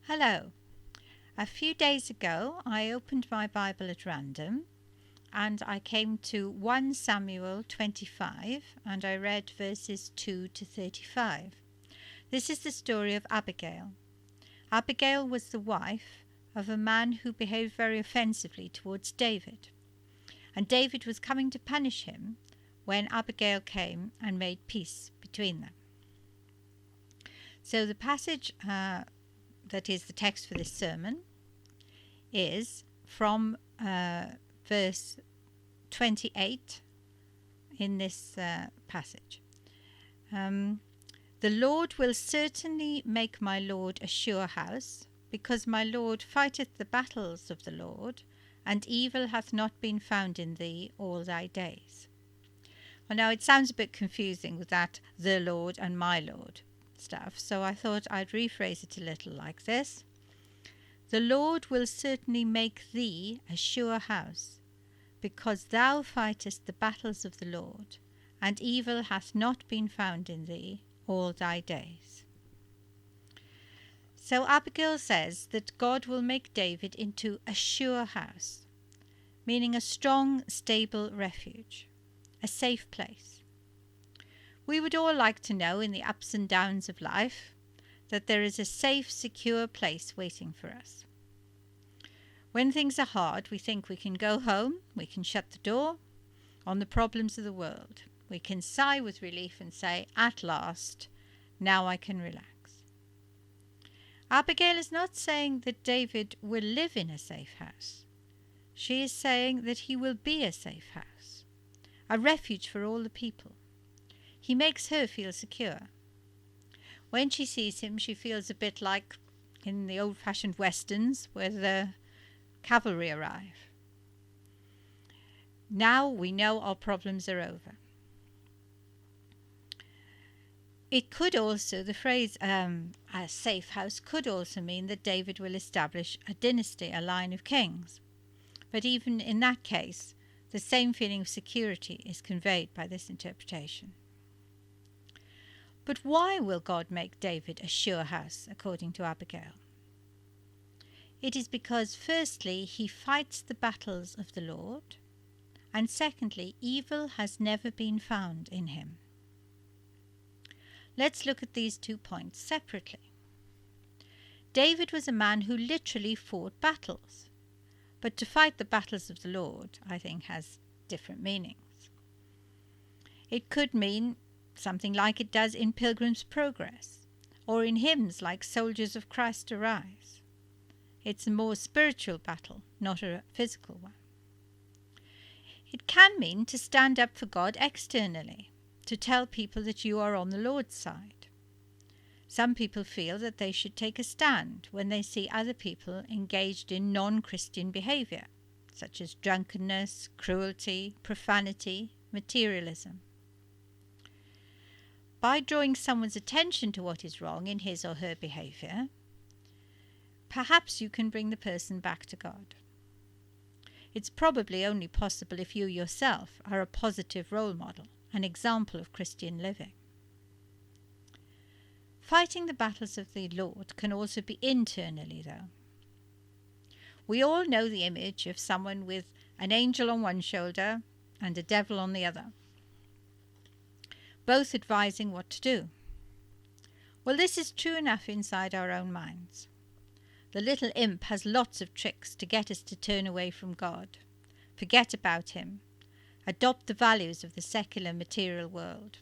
Hello. A few days ago, I opened my Bible at random and I came to 1 Samuel 25 and I read verses 2 to 35. This is the story of Abigail. Abigail was the wife of a man who behaved very offensively towards David. And David was coming to punish him when Abigail came and made peace between them. So the passage that is the text for this sermon is from verse 28 in this passage. The Lord will certainly make my Lord a sure house, because my Lord fighteth the battles of the Lord, and evil hath not been found in thee all thy days. Well, now it sounds a bit confusing with that the Lord and my Lord stuff, so I thought I'd rephrase it a little like this. The Lord will certainly make thee a sure house, because thou fightest the battles of the Lord, and evil hath not been found in thee all thy days. So Abigail says that God will make David into a sure house, meaning a strong, stable refuge, a safe place. We would all like to know in the ups and downs of life that there is a safe, secure place waiting for us. When things are hard, we think we can go home, we can shut the door on the problems of the world. We can sigh with relief and say, at last, now I can relax. Abigail is not saying that David will live in a safe house. She is saying that he will be a safe house, a refuge for all the people. He makes her feel secure. When she sees him, she feels a bit like in the old-fashioned westerns where the cavalry arrive. Now we know our problems are over. It could also, the phrase a safe house could also mean that David will establish a dynasty, a line of kings. But even in that case, the same feeling of security is conveyed by this interpretation. But why will God make David a sure house, according to Abigail? It is because, firstly, he fights the battles of the Lord, and secondly, evil has never been found in him. Let's look at these 2 points separately. David was a man who literally fought battles, but to fight the battles of the Lord, I think, has different meanings. It could mean something like it does in Pilgrim's Progress, or in hymns like Soldiers of Christ Arise. It's a more spiritual battle, not a physical one. It can mean to stand up for God externally, to tell people that you are on the Lord's side. Some people feel that they should take a stand when they see other people engaged in non-Christian behavior, such as drunkenness, cruelty, profanity, materialism. By drawing someone's attention to what is wrong in his or her behavior, perhaps you can bring the person back to God. It's probably only possible if you yourself are a positive role model, an example of Christian living. Fighting the battles of the Lord can also be internally, though. We all know the image of someone with an angel on one shoulder and a devil on the other, both advising what to do. Well, this is true enough inside our own minds. The little imp has lots of tricks to get us to turn away from God, forget about him, adopt the values of the secular material world.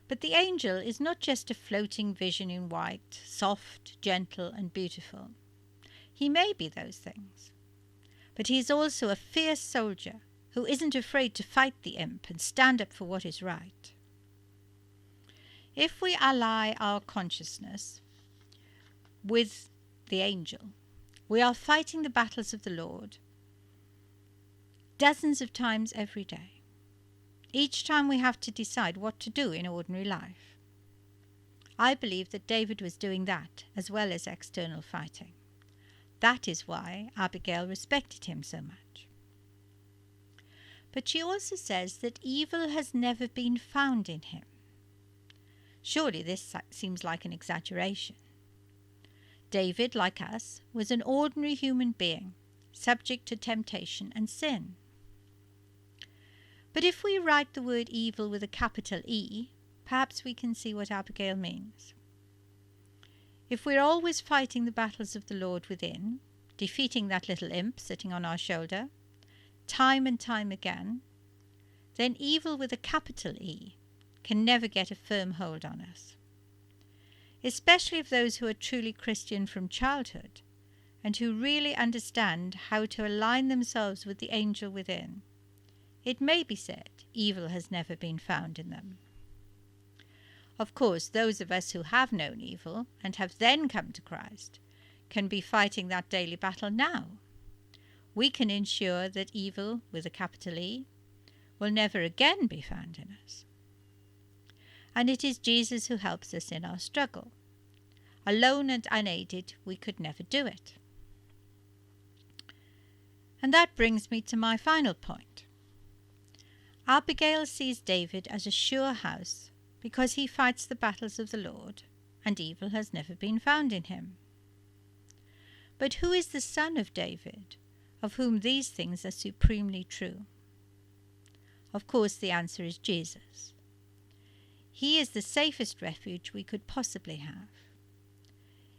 But the angel is not just a floating vision in white, soft, gentle, and beautiful. He may be those things, but he is also a fierce soldier who isn't afraid to fight the imp and stand up for what is right. If we ally our consciousness with the angel, we are fighting the battles of the Lord dozens of times every day. Each time we have to decide what to do in ordinary life. I believe that David was doing that as well as external fighting. That is why Abigail respected him so much. But she also says that evil has never been found in him. Surely this seems like an exaggeration. David, like us, was an ordinary human being, subject to temptation and sin. But if we write the word evil with a capital E, perhaps we can see what Abigail means. If we're always fighting the battles of the Lord within, defeating that little imp sitting on our shoulder, time and time again, then evil with a capital E can never get a firm hold on us. Especially if those who are truly Christian from childhood and who really understand how to align themselves with the angel within, it may be said evil has never been found in them. Of course, those of us who have known evil and have then come to Christ can be fighting that daily battle now. We can ensure that evil, with a capital E, will never again be found in us. And it is Jesus who helps us in our struggle. Alone and unaided, we could never do it. And that brings me to my final point. Abigail sees David as a sure house because he fights the battles of the Lord, and evil has never been found in him. But who is the son of David, of whom these things are supremely true? Of course, the answer is Jesus. He is the safest refuge we could possibly have.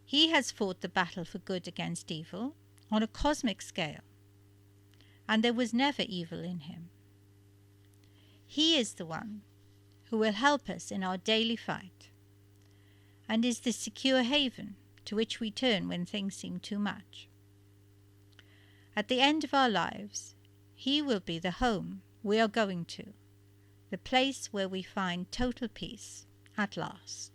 He has fought the battle for good against evil on a cosmic scale, and there was never evil in him. He is the one who will help us in our daily fight, and is the secure haven to which we turn when things seem too much. At the end of our lives, he will be the home we are going to, the place where we find total peace at last.